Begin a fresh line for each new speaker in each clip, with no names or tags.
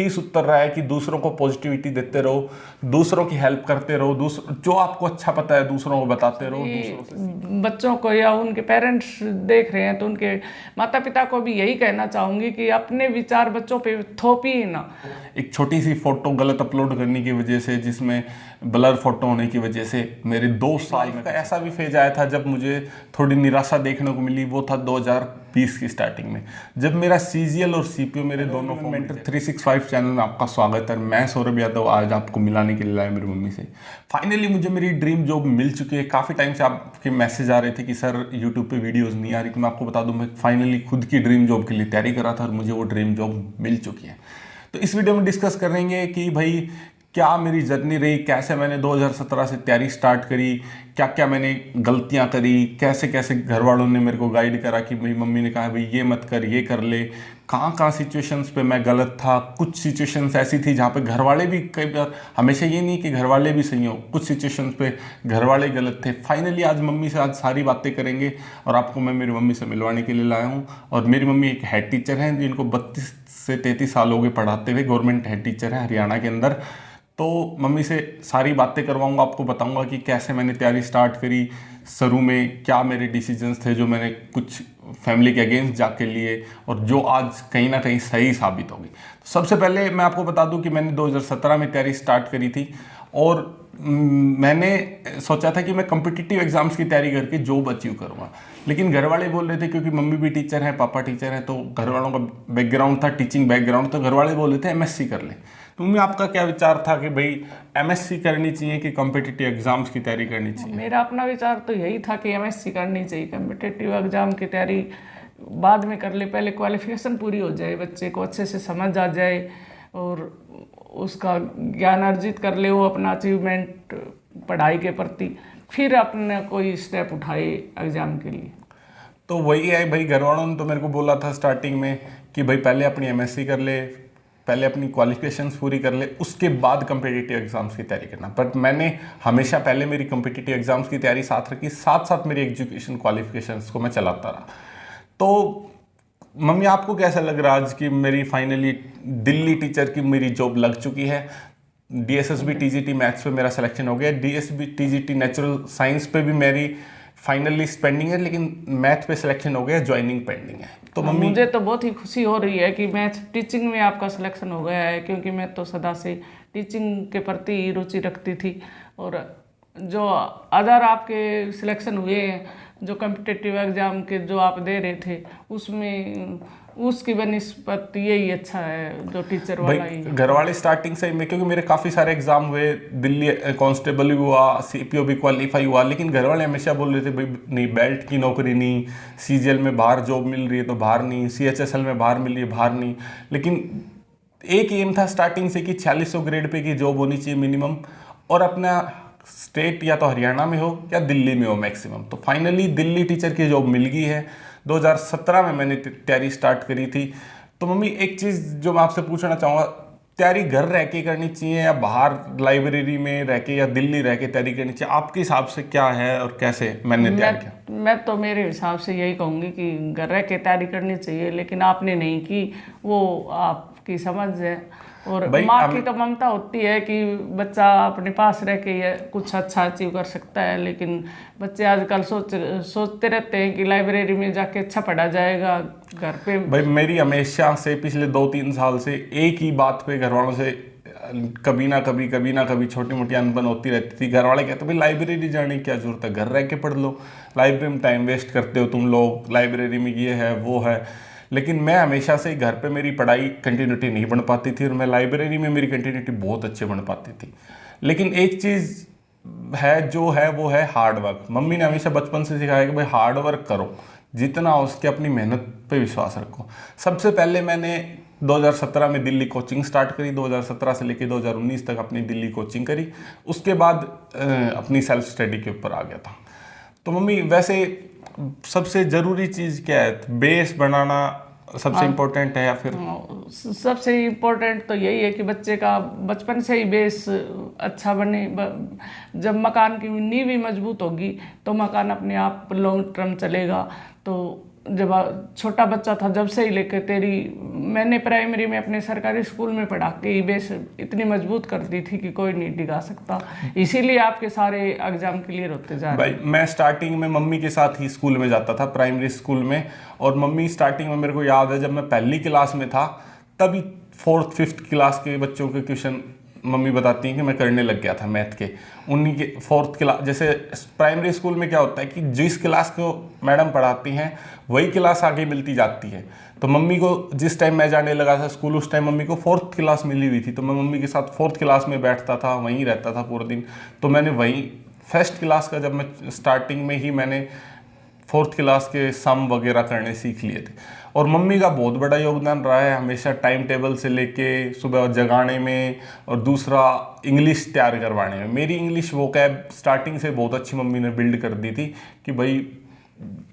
ही सूत्र रहा है कि दूसरों को पॉजिटिविटी देते रहो, दूसरों की हेल्प करते रहो, जो आपको अच्छा पता है दूसरों को बताते रहो, दूसरों से।
बच्चों को या उनके पेरेंट्स देख रहे हैं तो उनके माता पिता को भी यही कहना चाहूँगी कि अपने विचार बच्चों पे थोपिए ना।
एक छोटी सी फोटो गलत अपलोड करने की वजह से, जिसमें ब्लर फोटो होने की वजह से मेरे 2 साल में ऐसा भी फेज आया था जब मुझे थोड़ी निराशा देखने को मिली। वो था 2020 की स्टार्टिंग में, जब मेरा सीजीएल और सीपीओ मेरे दोनों मेंटर 365 चैनल में आपका स्वागत है। मैं सौरभ यादव आज आपको मिलाने के लिए लाया मेरी मम्मी से। फाइनली मुझे मेरी ड्रीम जॉब मिल चुकी है। काफ़ी टाइम से आपके मैसेज आ रहे थे कि सर यूट्यूब पे वीडियोस नहीं आ रही, तो मैं आपको बता दूं मैं फाइनली खुद की ड्रीम जॉब के लिए तैयारी कर रहा था और मुझे वो ड्रीम जॉब मिल चुकी है। तो इस वीडियो में डिस्कस करेंगे कि भाई क्या मेरी जर्नी रही, कैसे मैंने 2017 से तैयारी स्टार्ट करी, क्या क्या मैंने गलतियां करी, कैसे कैसे घर वालों ने मेरे को गाइड करा कि भाई मम्मी ने कहा भाई ये मत कर, ये कर ले, कहाँ कहाँ सिचुएशंस पे मैं गलत था। कुछ सिचुएशंस ऐसी थी जहाँ पे घर वाले भी कई बार, हमेशा ये नहीं कि घर वाले भी सही हो, कुछ सिचुएशंस पे घर वाले गलत थे। फाइनली आज मम्मी से आज सारी बातें करेंगे और आपको मैं मेरी मम्मी से मिलवाने के लिए लाया हूँ। और मेरी मम्मी एक हेड टीचर हैं जिनको 32 से 33 साल हो गए पढ़ाते हुए, गवर्नमेंट हेड टीचर है हरियाणा के अंदर। तो मम्मी से सारी बातें करवाऊंगा, आपको बताऊंगा कि कैसे मैंने तैयारी स्टार्ट करी, शुरू में क्या मेरे डिसीजंस थे जो मैंने कुछ फैमिली के अगेंस्ट जाके लिए और जो आज कहीं ना कहीं सही साबित होगी। तो सबसे पहले मैं आपको बता दूं कि मैंने 2017 में तैयारी स्टार्ट करी थी और मैंने सोचा था कि मैं कॉम्पिटिटिव एग्जाम्स की तैयारी करके जॉब अचीव करूँगा। लेकिन घर वाले बोल रहे थे, क्योंकि मम्मी भी टीचर है, पापा टीचर है, तो घर वालों का बैकग्राउंड था टीचिंग बैकग्राउंड, तो घर वाले बोल रहे थे एमएससी कर ले। तो मम्मी आपका क्या विचार था कि भाई एमएससी करनी चाहिए कि कॉम्पिटिटिव एग्जाम्स की तैयारी करनी चाहिए?
मेरा अपना विचार तो यही था कि एमएससी करनी चाहिए। कॉम्पिटिटिव एग्जाम की तैयारी बाद में कर ले, पहले क्वालिफिकेशन पूरी हो जाए, बच्चे को अच्छे से समझ आ जाए और उसका ज्ञान अर्जित कर ले, वो अपना अचीवमेंट पढ़ाई के प्रति, फिर अपने कोई स्टेप उठाए एग्जाम के लिए।
तो वही है भाई, घर वालों ने तो मेरे को बोला था स्टार्टिंग में कि भाई पहले अपनी एमएससी कर ले, पहले अपनी क्वालिफिकेशंस पूरी कर ले, उसके बाद कॉम्पिटिटिव एग्जाम्स की तैयारी करना। बट मैंने हमेशा पहले मेरी कॉम्पिटिटिव एग्जाम्स की तैयारी साथ रखी, साथ साथ मेरी एजुकेशन क्वालिफिकेशंस को मैं चलाता रहा। तो मम्मी आपको कैसा लग रहा आज कि मेरी फाइनली दिल्ली टीचर की मेरी जॉब लग चुकी है? डीएसएसबी टीजीटी मैथ्स पे मेरा सिलेक्शन हो गया, डीएसबी टीजीटी नेचुरल साइंस पे भी मेरी फाइनल लिस्ट पेंडिंग है, लेकिन मैथ पे सिलेक्शन हो गया, ज्वाइनिंग पेंडिंग है। तो मम्मी
मुझे तो बहुत ही खुशी हो रही है कि मैथ टीचिंग में आपका सिलेक्शन हो गया है, क्योंकि मैं तो सदा से टीचिंग के प्रति रुचि रखती थी। और जो अदर आपके सिलेक्शन हुए हैं, जो कॉम्पिटिटिव एग्ज़ाम के जो आप दे रहे थे, उसमें उसकी बनिस्बत यही अच्छा है जो टीचर वाला ही।
घर वाले स्टार्टिंग से मैं, क्योंकि मेरे काफ़ी सारे एग्जाम हुए, दिल्ली कांस्टेबल भी हुआ, सीपीओ भी क्वालिफाई हुआ, लेकिन घर वाले हमेशा बोल रहे थे भाई नहीं, बेल्ट की नौकरी नहीं, सीजीएल में बाहर जॉब मिल रही है तो बाहर नहीं, सीएचएसएल में बाहर मिल रही है बाहर नहीं। लेकिन एक एम था स्टार्टिंग से कि 4600 ग्रेड पे की जॉब होनी चाहिए मिनिमम, और अपना स्टेट या तो हरियाणा में हो या दिल्ली में हो मैक्सिमम। तो फाइनली दिल्ली टीचर की जॉब मिल गई है। 2017 में मैंने तैयारी स्टार्ट करी थी। तो मम्मी एक चीज़ जो मैं आपसे पूछना चाहूँगा, तैयारी घर रह के करनी चाहिए या बाहर लाइब्रेरी में रह के या दिल्ली रह के तैयारी करनी चाहिए? आपके हिसाब से क्या है और कैसे मैंने तैयार किया?
मैं तो मेरे हिसाब से यही कहूँगी कि घर रह के तैयारी करनी चाहिए, लेकिन आपने नहीं की, वो आपकी समझ है। और माँ की तो ममता होती है कि बच्चा अपने पास रह के कुछ अच्छा अचीव कर सकता है, लेकिन बच्चे आजकल सोचते रहते हैं कि लाइब्रेरी में जाके अच्छा पढ़ा जाएगा। घर पे
भाई मेरी हमेशा से पिछले 2-3 साल से एक ही बात पे घर वालों से कभी ना कभी छोटी मोटी अनबन होती रहती थी। घर वाले कहते भाई लाइब्रेरी जाने की क्या जरूरत है, घर रह के पढ़ लो, लाइब्रेरी में टाइम वेस्ट करते हो तुम लोग, लाइब्रेरी में ये है वो है। लेकिन मैं हमेशा से घर पे मेरी पढ़ाई कंटिन्यूटी नहीं बन पाती थी और मैं लाइब्रेरी में मेरी कंटिन्यूटी बहुत अच्छे बन पाती थी। लेकिन एक चीज़ है जो है वो है हार्ड वर्क। मम्मी ने हमेशा बचपन से सिखाया कि भाई हार्ड वर्क करो, जितना हो सके अपनी मेहनत पे विश्वास रखो। सबसे पहले मैंने 2017 में दिल्ली कोचिंग स्टार्ट करी, 2017 से लेकर 2019 तक अपनी दिल्ली कोचिंग करी। उसके बाद अपनी सेल्फ स्टडी के ऊपर आ गया था। तो मम्मी वैसे सबसे ज़रूरी चीज़ क्या है, बेस बनाना सबसे इम्पोर्टेंट है या फिर?
सबसे इम्पोर्टेंट तो यही है कि बच्चे का बचपन से ही बेस अच्छा बने। जब मकान की नींव भी मजबूत होगी तो मकान अपने आप लॉन्ग टर्म चलेगा। तो जब छोटा बच्चा था जब से ही लेकर तेरी मैंने प्राइमरी में अपने सरकारी स्कूल में पढ़ा के ये बेस इतनी मजबूत कर दी थी कि कोई नहीं डिगा सकता, इसीलिए आपके सारे एग्जाम क्लियर होते जा रहे हैं।
भाई मैं स्टार्टिंग में मम्मी के साथ ही स्कूल में जाता था, प्राइमरी स्कूल में। और मम्मी स्टार्टिंग में मेरे को याद है जब मैं पहली क्लास में था तभी 4th 5th क्लास के बच्चों के क्वेश्चन मम्मी बताती हैं कि मैं करने लग गया था मैथ के। उन्हीं के 4th क्लास, जैसे प्राइमरी स्कूल में क्या होता है कि जिस क्लास को मैडम पढ़ाती हैं वही क्लास आगे मिलती जाती है। तो मम्मी को जिस टाइम मैं जाने लगा था स्कूल उस टाइम मम्मी को 4th क्लास मिली हुई थी, तो मैं मम्मी के साथ 4th क्लास में बैठता था, वहीं रहता था पूरा दिन। तो मैंने वहीं 1st क्लास का जब मैं स्टार्टिंग में ही मैंने 4th क्लास के सम वगैरह करने सीख लिए थे। और मम्मी का बहुत बड़ा योगदान रहा है हमेशा, टाइम टेबल से लेके सुबह जगाने में, और दूसरा इंग्लिश तैयार करवाने में। मेरी इंग्लिश वोकैब स्टार्टिंग से बहुत अच्छी मम्मी ने बिल्ड कर दी थी कि भाई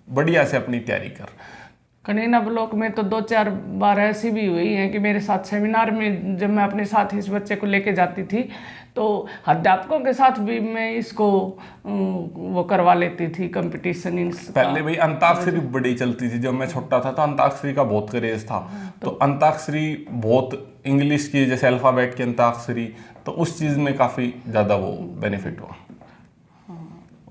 बढ़िया से अपनी तैयारी कर।
कनीना ब्लॉक में तो 2-4 बार ऐसी भी हुई है कि मेरे साथ सेमिनार में जब मैं अपने साथ इस बच्चे को लेके जाती थी तो अध्यापकों के साथ भी मैं इसको वो करवा लेती थी कंपटीशन।
पहले भाई अंताक्षरी बड़ी चलती थी, जब मैं छोटा था तो अंताक्षरी का बहुत क्रेज था। तो अंताक्षरी बहुत इंग्लिश की जैसे अल्फ़ाबेट की अंताक्षरी, तो उस चीज़ में काफ़ी ज़्यादा वो बेनिफिट हुआ।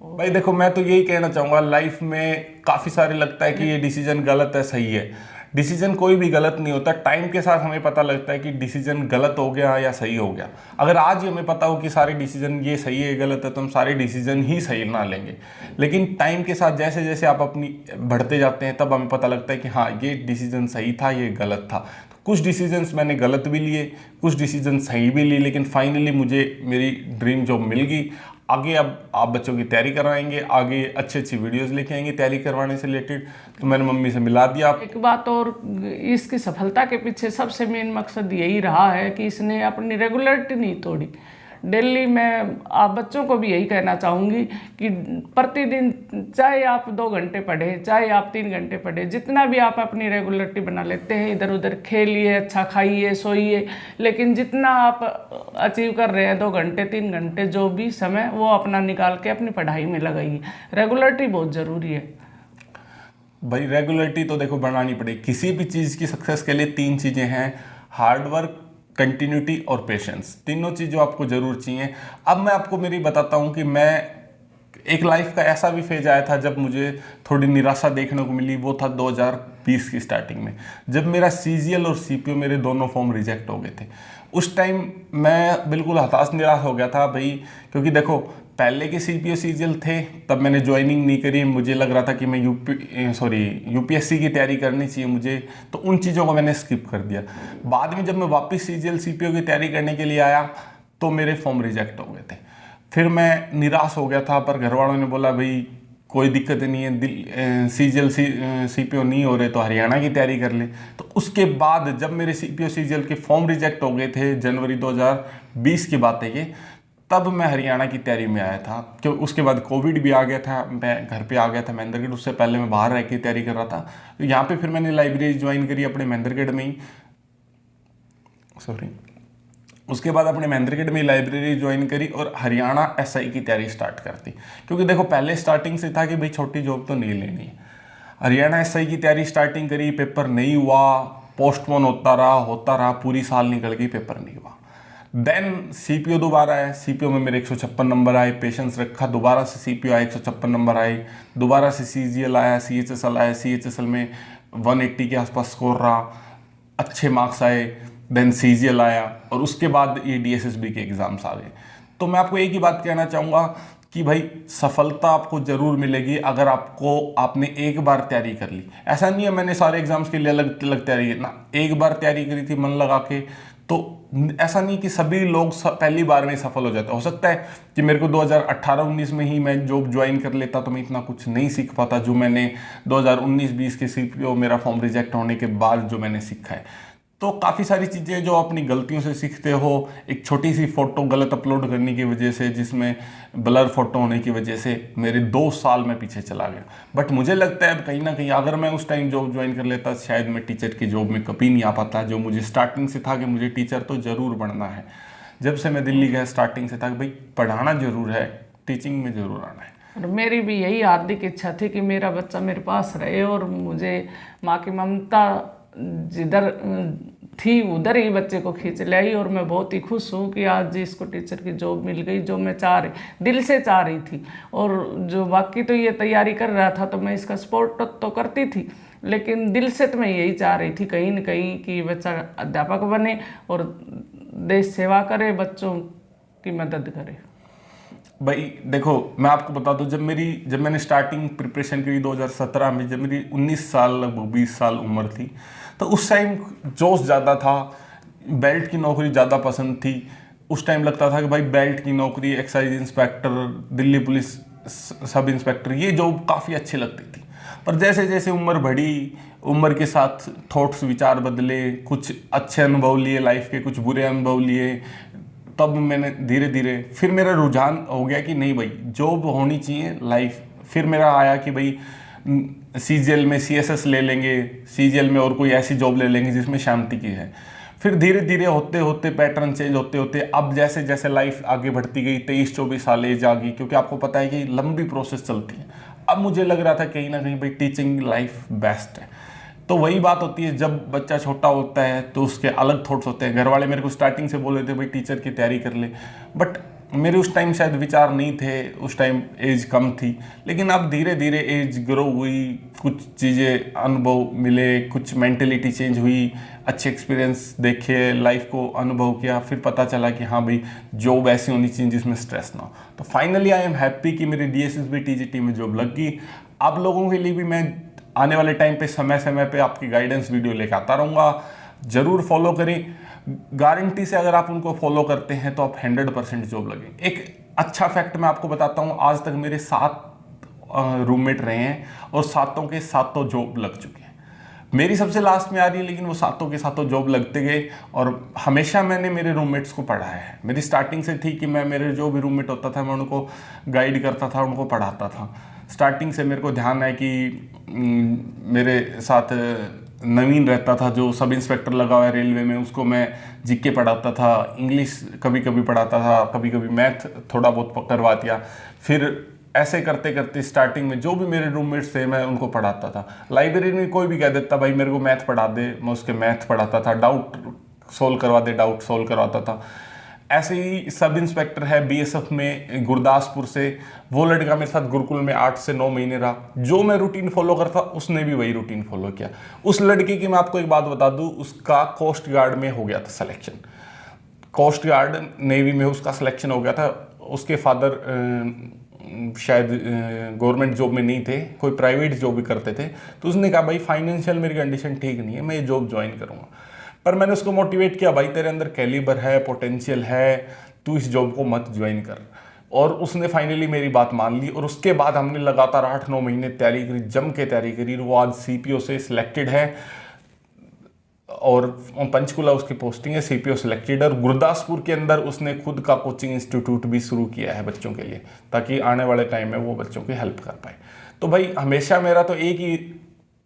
भाई देखो मैं तो यही कहना चाहूँगा, लाइफ में काफ़ी सारे लगता है कि ये डिसीजन गलत है सही है। डिसीजन कोई भी गलत नहीं होता, टाइम के साथ हमें पता लगता है कि डिसीजन गलत हो गया या सही हो गया। अगर आज ही हमें पता हो कि सारे डिसीजन ये सही है गलत है तो हम सारे डिसीजन ही सही ना लेंगे। लेकिन टाइम के साथ जैसे जैसे आप अपनी बढ़ते जाते हैं तब हमें पता लगता है कि हाँ ये डिसीजन सही था, ये गलत था। तो कुछ डिसीजंस मैंने गलत भी लिए, कुछ डिसीजन सही भी लिए, लेकिन फाइनली मुझे मेरी ड्रीम जॉब मिल गई। आगे अब आप बच्चों की तैयारी करवाएंगे, आगे अच्छी अच्छी वीडियोस लेके आएंगे तैयारी करवाने से रिलेटेड, तो मैंने मम्मी से मिला दिया।
एक बात और, इसकी सफलता के पीछे सबसे मेन मकसद यही रहा है कि इसने अपनी रेगुलरिटी नहीं तोड़ी। डेली मैं आप बच्चों को भी यही कहना चाहूँगी कि प्रतिदिन चाहे आप 2 घंटे पढ़े, चाहे आप 3 घंटे पढ़े, जितना भी आप अपनी रेगुलरिटी बना लेते हैं, इधर उधर खेलिए, अच्छा खाइए, सोइए, लेकिन जितना आप अचीव कर रहे हैं 2 घंटे 3 घंटे जो भी समय, वो अपना निकाल के अपनी पढ़ाई में लगाइए। रेगुलरिटी बहुत ज़रूरी है
भाई। रेगुलरिटी तो देखो बनानी पड़ेगी किसी भी चीज़ की सक्सेस के लिए। 3 चीज़ें हैं, हार्ड वर्क, कंटिन्यूटी और पेशेंस। तीनों चीज़ों आपको ज़रूर चाहिए। अब मैं आपको मेरी बताता हूँ कि मैं एक लाइफ का ऐसा भी फेज आया था जब मुझे थोड़ी निराशा देखने को मिली। वो था 2020 की स्टार्टिंग में, जब मेरा CGL और CPO मेरे दोनों फॉर्म रिजेक्ट हो गए थे। उस टाइम मैं बिल्कुल हताश निराश हो गया था भाई, क्योंकि देखो पहले के CPO CGL थे तब मैंने ज्वाइनिंग नहीं करी। मुझे लग रहा था कि मैं UPSC की तैयारी करनी चाहिए मुझे, तो उन चीज़ों को मैंने स्किप कर दिया। बाद में जब मैं वापस CGL CPO की तैयारी करने के लिए आया तो मेरे फॉर्म रिजेक्ट हो गए थे। फिर मैं निराश हो गया था, पर घर वालों ने बोला भाई कोई दिक्कत नहीं है, CGL CPO नहीं हो रहे तो हरियाणा की तैयारी कर ले। तो उसके बाद जब मेरे CPO CGL के फॉर्म रिजेक्ट हो गए थे, जनवरी 2020 की बात है ये, तब मैं हरियाणा की तैयारी में आया था। क्योंकि उसके बाद कोविड भी आ गया था, मैं घर पे आ गया था महेंद्रगढ़। उससे पहले मैं बाहर रह के तैयारी कर रहा था। तो यहाँ पे फिर मैंने लाइब्रेरी ज्वाइन करी अपने महेंद्रगढ़ में ही, उसके बाद अपने महेंद्रगढ़ में लाइब्रेरी ज्वाइन करी और हरियाणा SI की तैयारी स्टार्ट कर दी। क्योंकि देखो पहले स्टार्टिंग से था कि भाई छोटी जॉब तो नहीं लेनी है। हरियाणा SI की तैयारी स्टार्टिंग करी, पेपर नहीं हुआ, पोस्टपोन होता रहा, पूरी साल निकल गई, पेपर नहीं हुआ। देन CPO दोबारा आया, CPO में मेरे 156 नंबर आए, पेशेंस रखा, दोबारा से CPO आए, 156 नंबर आए, दोबारा से CGL आया, CHSL आया, CHSL में 180 के आसपास स्कोर रहा, अच्छे मार्क्स आए। देन CGL आया और उसके बाद ये DSSB के एग्ज़ाम्स आ गए। तो मैं आपको एक ही बात कहना चाहूँगा कि भाई सफलता आपको ज़रूर मिलेगी अगर आपने एक बार तैयारी कर ली। ऐसा नहीं है मैंने सारे एग्ज़ाम्स के लिए अलग अलग तैयारी ना, एक बार तैयारी करी थी मन लगा के, तो ऐसा नहीं कि सभी लोग पहली बार में सफल हो जाते। हो सकता है कि मेरे को 2018-19 में ही मैं जॉब ज्वाइन कर लेता तो मैं इतना कुछ नहीं सीख पाता जो मैंने 2019-20 के CPO मेरा फॉर्म रिजेक्ट होने के बाद जो मैंने सीखा है। तो काफ़ी सारी चीज़ें जो अपनी गलतियों से सीखते हो। एक छोटी सी फ़ोटो गलत अपलोड करने की वजह से, जिसमें ब्लर फोटो होने की वजह से मेरे 2 साल में पीछे चला गया। बट मुझे लगता है कहीं ना कहीं अगर मैं उस टाइम जॉब ज्वाइन कर लेता शायद मैं टीचर की जॉब में कभी नहीं आ पाता, जो मुझे स्टार्टिंग से था कि मुझे टीचर तो ज़रूर बनना है। जब से मैं दिल्ली गया स्टार्टिंग से था कि भाई पढ़ाना ज़रूर है, टीचिंग में ज़रूर आना है।
और मेरी भी यही हार्दिक इच्छा थी कि मेरा बच्चा मेरे पास रहे और मुझे माँ की ममता जिधर थी उधर ही बच्चे को खींच ले आई। और मैं बहुत ही खुश हूँ कि आज इसको टीचर की जॉब मिल गई, जो मैं दिल से चाह रही थी। और जो बाकी तो ये तैयारी कर रहा था तो मैं इसका सपोर्ट तो करती थी, लेकिन दिल से तो मैं यही चाह रही थी कहीं न कहीं कि बच्चा अध्यापक बने और देश सेवा करे, बच्चों की मदद करे।
भाई देखो, मैं आपको बता दूं, जब मैंने स्टार्टिंग प्रिपरेशन की 2017 में, जब मेरी 19 साल लगभग 20 साल उम्र थी, तो उस टाइम जोश ज़्यादा था, बेल्ट की नौकरी ज़्यादा पसंद थी। उस टाइम लगता था कि भाई बेल्ट की नौकरी, excise inspector, Delhi police sub inspector, ये जॉब काफ़ी अच्छी लगती थी। पर जैसे जैसे उम्र बढ़ी, उम्र के साथ थॉट्स, विचार बदले, कुछ अच्छे अनुभव लिए लाइफ के, कुछ बुरे अनुभव लिए, तब मैंने धीरे धीरे फिर मेरा रुझान हो गया कि नहीं भाई जॉब होनी चाहिए लाइफ। फिर मेरा आया कि भाई सीजीएल में सीएसएस ले लेंगे, सीजीएल में और कोई ऐसी जॉब ले लेंगे जिसमें शांति की है। फिर धीरे धीरे होते होते पैटर्न चेंज होते होते अब जैसे जैसे लाइफ आगे बढ़ती गई, 23-24 साल एज आ गई, क्योंकि आपको पता है कि लंबी प्रोसेस चलती है। अब मुझे लग रहा था कहीं ना कहीं भाई टीचिंग लाइफ बेस्ट है। तो वही बात होती है, जब बच्चा छोटा होता है तो उसके अलग थॉट्स होते हैं। घर वाले मेरे को स्टार्टिंग से बोल रहे थे भाई टीचर की तैयारी कर ले, बट मेरे उस टाइम शायद विचार नहीं थे, उस टाइम एज कम थी। लेकिन अब धीरे धीरे एज ग्रो हुई, कुछ चीज़ें अनुभव मिले, कुछ मेंटेलिटी चेंज हुई, अच्छे एक्सपीरियंस देखे, लाइफ को अनुभव किया, फिर पता चला कि हाँ भाई जॉब ऐसी होनी चाहिए जिसमें स्ट्रेस ना हो। तो फाइनली आई एम हैप्पी कि मेरी डीएसएसबी टीजीटी में जॉब लग गई। आप लोगों के लिए भी मैं आने वाले टाइम पे समय समय पे आपकी गाइडेंस वीडियो लेकर आता रहूँगा, ज़रूर फॉलो करें। गारंटी से अगर आप उनको फॉलो करते हैं तो आप 100% जॉब लगेंगे। एक अच्छा फैक्ट मैं आपको बताता हूँ, आज तक मेरे 7 रूममेट रहे हैं और 7 के 7 जॉब लग चुके हैं। मेरी सबसे लास्ट में आ रही है, लेकिन वो 7 के 7 जॉब लगते गए। और हमेशा मैंने मेरे रूममेट्स को पढ़ाया है। मेरी स्टार्टिंग से थी कि मैं मेरे जो भी रूममेट होता था मैं उनको गाइड करता था, उनको पढ़ाता था। स्टार्टिंग से मेरे को ध्यान है कि मेरे साथ नवीन रहता था जो सब इंस्पेक्टर लगा हुआ है रेलवे में, उसको मैं जीके पढ़ाता था, इंग्लिश कभी कभी पढ़ाता था, कभी कभी मैथ थोड़ा बहुत करवा दिया। फिर ऐसे करते करते स्टार्टिंग में जो भी मेरे रूममेट्स थे मैं उनको पढ़ाता था। लाइब्रेरी में कोई भी कह देता भाई मेरे को मैथ पढ़ा दे, मैं उसके मैथ पढ़ाता था, डाउट सोल्व करवा दे, डाउट सोल्व करवाता था। ऐसे ही सब इंस्पेक्टर है बीएसएफ में गुरदासपुर से, वो लड़का मेरे साथ गुरुकुल में 8 से 9 महीने रहा। जो मैं रूटीन फॉलो करता उसने भी वही रूटीन फॉलो किया। उस लड़के की मैं आपको एक बात बता दूं, उसका कोस्ट गार्ड में हो गया था सिलेक्शन। कोस्ट गार्ड नेवी में उसका सिलेक्शन हो गया था। उसके फादर शायद गवर्नमेंट जॉब में नहीं थे, कोई प्राइवेट जॉब भी करते थे। तो उसने कहा भाई फाइनेंशियल मेरी कंडीशन ठीक नहीं है, मैं ये जॉब ज्वाइन करूँगा। पर मैंने उसको मोटिवेट किया, भाई तेरे अंदर कैलिबर है, पोटेंशियल है, तू इस जॉब को मत ज्वाइन कर। और उसने फाइनली मेरी बात मान ली। और उसके बाद हमने लगातार 8-9 महीने तैयारी करी, जम के तैयारी करी। वो आज सीपीओ से सिलेक्टेड है और पंचकुला उसकी पोस्टिंग है, सीपीओ सिलेक्टेड। और गुरदासपुर के अंदर उसने खुद का कोचिंग इंस्टीट्यूट भी शुरू किया है बच्चों के लिए, ताकि आने वाले टाइम में वो बच्चों की हेल्प कर पाए। तो भाई हमेशा मेरा तो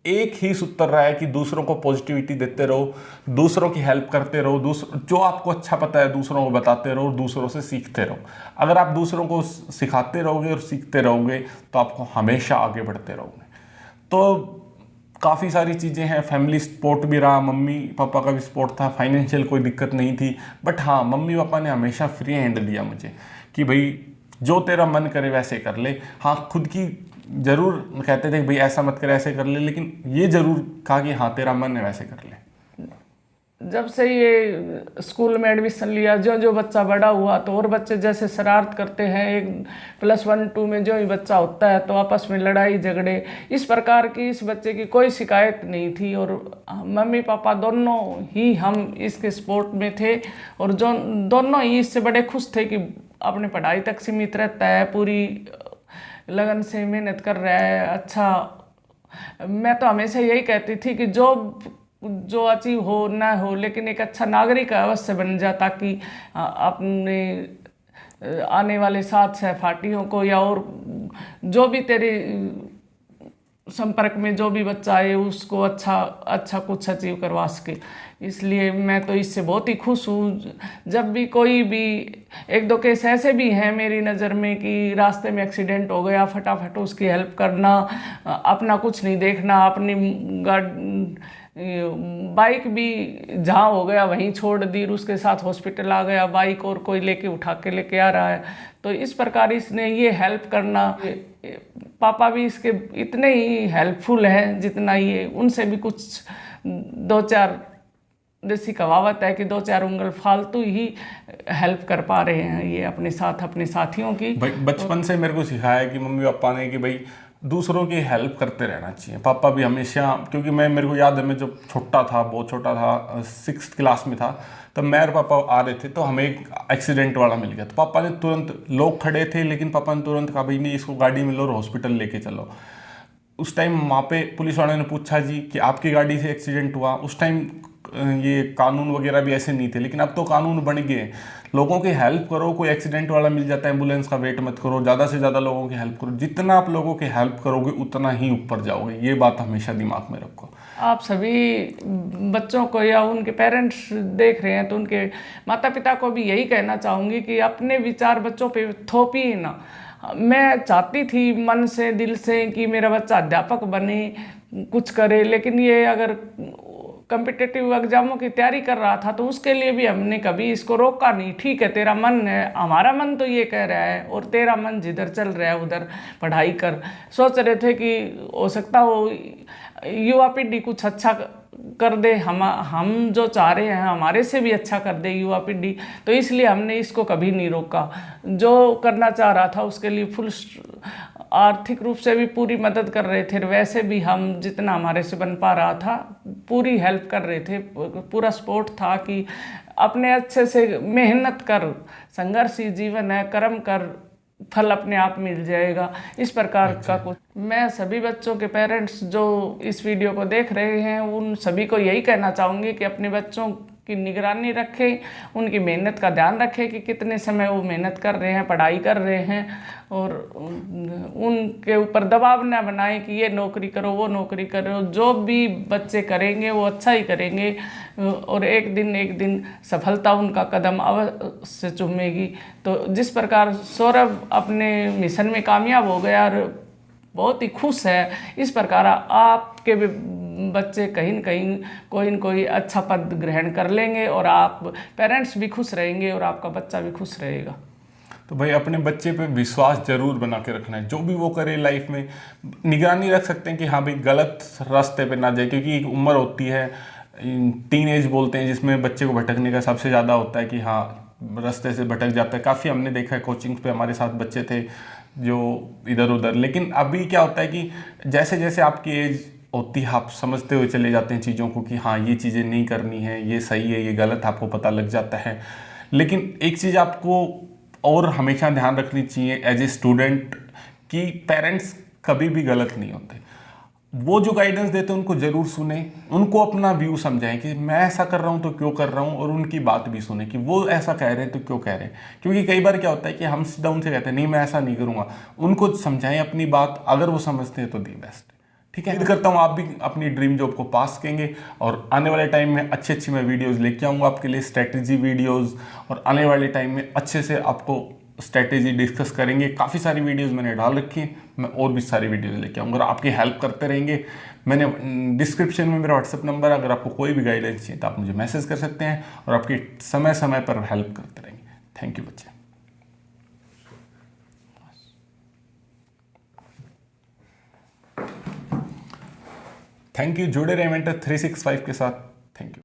एक ही सूत्र रहा है कि दूसरों को पॉजिटिविटी देते रहो, दूसरों की हेल्प करते रहो, जो आपको अच्छा पता है दूसरों को बताते रहो, दूसरों से सीखते रहो। अगर आप दूसरों को सिखाते रहोगे और सीखते रहोगे तो आपको हमेशा आगे बढ़ते रहोगे। तो काफ़ी सारी चीज़ें हैं, फैमिली सपोर्ट भी रहा, मम्मी पापा का भी सपोर्ट था, फाइनेंशियल कोई दिक्कत नहीं थी। बट हाँ, मम्मी पापा ने हमेशा फ्री हैंड दिया मुझे कि भाई जो तेरा मन करे वैसे कर ले। हाँ, खुद की जरूर कहते थे भाई ऐसा मत कर, ऐसे कर ले, लेकिन ये जरूर कहा कि हाँ तेरा मन है वैसे कर ले।
जब से ये स्कूल में एडमिशन लिया, जो जो बच्चा बड़ा हुआ तो और बच्चे जैसे शरारत करते हैं, एक +1-2 में जो ही बच्चा होता है तो आपस में लड़ाई झगड़े, इस प्रकार की इस बच्चे की कोई शिकायत नहीं थी। और मम्मी पापा दोनों ही हम इसके सपोर्ट में थे और जो दोनों ही इससे बड़े खुश थे कि अपने पढ़ाई तक सीमित रहता है, पूरी लगन से मेहनत कर रहा है। अच्छा, मैं तो हमेशा यही कहती थी कि जो अचीव हो ना हो, लेकिन एक अच्छा नागरिक अवश्य बन जा, ताकि अपने आने वाले साथ सहपाठियों को या और जो भी तेरे संपर्क में जो भी बच्चा आए उसको अच्छा कुछ अचीव करवा सके। इसलिए मैं तो इससे बहुत ही खुश हूँ। जब भी कोई भी, एक दो केस ऐसे भी हैं मेरी नज़र में कि रास्ते में एक्सीडेंट हो गया, फटाफट उसकी हेल्प करना, अपना कुछ नहीं देखना, अपनी बाइक भी जहाँ हो गया वहीं छोड़ दी, उसके साथ हॉस्पिटल आ गया बाइक, और कोई लेके उठा के लेके आ रहा है। तो इस प्रकार इसने ये हेल्प करना, पापा भी इसके इतने ही हेल्पफुल हैं जितना ये, उनसे भी कुछ दो चार, देसी कहावत है कि दो चार उंगल फालतू ही हेल्प कर पा रहे हैं ये अपने साथ अपने साथियों की।
भाई बचपन से मेरे को सिखाया है कि मम्मी पापा ने कि भाई दूसरों की हेल्प करते रहना चाहिए। पापा भी हमेशा, क्योंकि मेरे को याद है मैं जब छोटा था, बहुत छोटा था, 6th क्लास में था, तब मैं और पापा आ रहे थे तो हमें एक एक्सीडेंट वाला मिल गया। तो पापा ने तुरंत, लोग खड़े थे लेकिन पापा ने तुरंत कहा भाई नहीं, इसको गाड़ी में लो और हॉस्पिटल लेके चलो। उस टाइम वहाँ पे पुलिस वाले ने पूछा जी कि आपकी गाड़ी से एक्सीडेंट हुआ। उस टाइम ये कानून वगैरह भी ऐसे नहीं थे, लेकिन अब तो कानून बन गए। लोगों की हेल्प करो, कोई एक्सीडेंट वाला मिल जाता है एम्बुलेंस का वेट मत करो, ज़्यादा से ज़्यादा लोगों की हेल्प करो। जितना आप लोगों की हेल्प करोगे उतना ही ऊपर जाओगे, ये बात हमेशा दिमाग में रखो।
आप सभी बच्चों को या उनके पेरेंट्स देख रहे हैं तो उनके माता पिता को भी यही कहना चाहूँगी कि अपने विचार बच्चों पे थोपिए ना। मैं चाहती थी मन से, दिल से कि मेरा बच्चा अध्यापक बने, कुछ करे, लेकिन ये अगर कॉम्पिटिटिव एग्जामों की तैयारी कर रहा था तो उसके लिए भी हमने कभी इसको रोका नहीं। ठीक है, तेरा मन है, हमारा मन तो ये कह रहा है, और तेरा मन जिधर चल रहा है उधर पढ़ाई कर। सोच रहे थे कि हो सकता हो युवा पीढ़ी कुछ अच्छा कर दे, हम जो चाह रहे हैं हमारे से भी अच्छा कर दे युवा पीढ़ी, तो इसलिए हमने इसको कभी नहीं रोका। जो करना चाह रहा था उसके लिए फुल आर्थिक रूप से भी पूरी मदद कर रहे थे, वैसे भी हम जितना हमारे से बन पा रहा था पूरी हेल्प कर रहे थे। पूरा सपोर्ट था कि अपने अच्छे से मेहनत कर, संघर्षी जीवन है, कर्म कर, फल अपने आप मिल जाएगा, इस प्रकार का कुछ। मैं सभी बच्चों के पेरेंट्स जो इस वीडियो को देख रहे हैं उन सभी को यही कहना चाहूँगी कि अपने बच्चों की निगरानी रखें, उनकी मेहनत का ध्यान रखें कि कितने समय वो मेहनत कर रहे हैं, पढ़ाई कर रहे हैं, और उनके ऊपर दबाव न बनाएं कि ये नौकरी करो, वो नौकरी करो। जो भी बच्चे करेंगे वो अच्छा ही करेंगे, और एक दिन सफलता उनका कदम अवश्य चूमेगी। तो जिस प्रकार सौरभ अपने मिशन में कामयाब हो गया और बहुत ही खुश है, इस प्रकार आपके भी बच्चे कहीं न कहीं कोई न कोई अच्छा पद ग्रहण कर लेंगे, और आप पेरेंट्स भी खुश रहेंगे और आपका बच्चा भी खुश रहेगा।
तो भाई अपने बच्चे पे विश्वास जरूर बना के रखना है। जो भी वो करे लाइफ में निगरानी रख सकते हैं कि हाँ भाई गलत रास्ते पे ना जाए, क्योंकि एक उम्र होती है, टीन एज बोलते हैं, जिसमें बच्चे को भटकने का सबसे ज़्यादा होता है कि हाँ रास्ते से भटक जाता है। काफ़ी हमने देखा है, कोचिंग पे हमारे साथ बच्चे थे जो इधर उधर। लेकिन अभी क्या होता है कि जैसे जैसे आपकी एज होती है आप समझते हुए चले जाते हैं चीज़ों को कि हाँ ये चीज़ें नहीं करनी है, ये सही है, ये गलत, आपको पता लग जाता है। लेकिन एक चीज़ आपको और हमेशा ध्यान रखनी चाहिए एज ए स्टूडेंट कि पेरेंट्स कभी भी गलत नहीं होते। वो जो गाइडेंस देते हैं उनको ज़रूर सुने, उनको अपना व्यू समझाएं कि मैं ऐसा कर रहा हूँ तो क्यों कर रहा हूँ, और उनकी बात भी सुने कि वो ऐसा कह रहे हैं तो क्यों कह रहे हैं। क्योंकि कई बार क्या होता है कि हम सीधा उनसे कहते हैं नहीं मैं ऐसा नहीं करूँगा, उनको समझाएं अपनी बात, अगर वो समझते हैं तो दी बेस्ट। ठीक है, उम्मीद करता हूँ आप भी अपनी ड्रीम जॉब को पास करेंगे, और आने वाले टाइम में अच्छी मैं वीडियोस लेके आऊँगा आपके लिए, स्ट्रेटजी वीडियोस, और आने वाले टाइम में अच्छे से आपको स्ट्रेटेजी डिस्कस करेंगे। काफ़ी सारी वीडियोस मैंने डाल रखी हैं, मैं और भी सारी वीडियोस लेके आऊँगा और आपकी हेल्प करते रहेंगे। मैंने डिस्क्रिप्शन में मेरा व्हाट्सएप नंबर, अगर आपको कोई भी गाइडेंस चाहिए तो आप मुझे मैसेज कर सकते हैं, और आपकी समय समय पर हेल्प करते रहेंगे। थैंक यू बच्चे। थैंक यू, जुड़े रहे मेंटर 365 के साथ। Thank you.